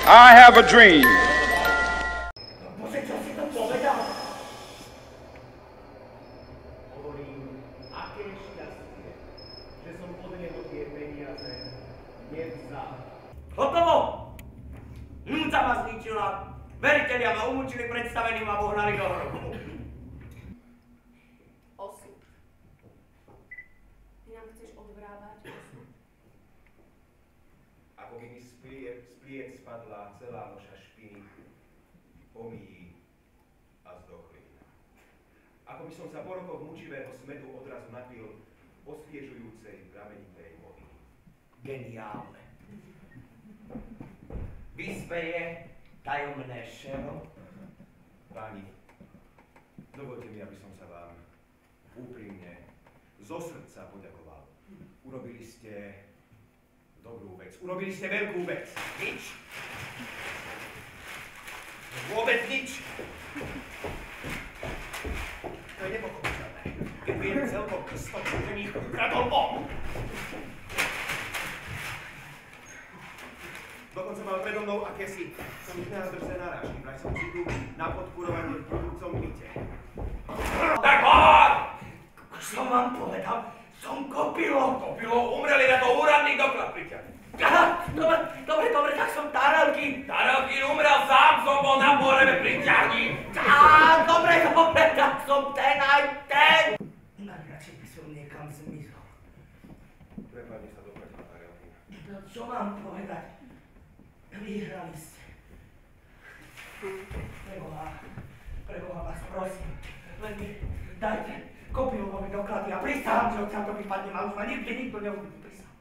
I have a dream. Bože, čo si to povedal? Hovorím, aké šťastie, že som od neho tie peniaze nevzal. Hotovo! Núca ma zničila, veritelia ma umúčili predstaveným a vohnali do hrobu. Osud. Ty nám chceš odvrávať osud. Ako by mi z pliec spadla celá noša špiny, pomíjí a zdochlín. Ako by som sa po rokoch mučivého smedu odrazu napil osviežujúcej pramenitej vody. Geniálne. Vyspeje tajomné šero. Páni, dovolte mi, aby som sa vám úprimne zo srdca poďakoval. Urobili ste dobrú vec. Urobili ste veľkú vec. Nič. Vôbec nič. To je nepochopiteľné. Keď viem celkom prstom, že mi ich ukradol on. Dokonca mal predo mnou akési nádrže narážky. Vraj som si tu na podkurovanie v budúcom byte. Tak hovor! Som vám povedal, som kopilo. Kopilo, umreli na to úradný doklad priťaný. Dobre, tak som Tarelkin. Tarelkin umrel sám, som bol na porebe priťahni. Dobre, tak som ten aj ten. Najradšej by som niekam zmizol. Prepadni sa do pekla, Tarelkin. No čo mám povedať? Vyhrali ste. Preboha vás prosím, len mi dajte Kopilovovi doklady a prisahám, že odtiaľ to vypadnem a už ma nikdy nikto neuvidí, prisahám.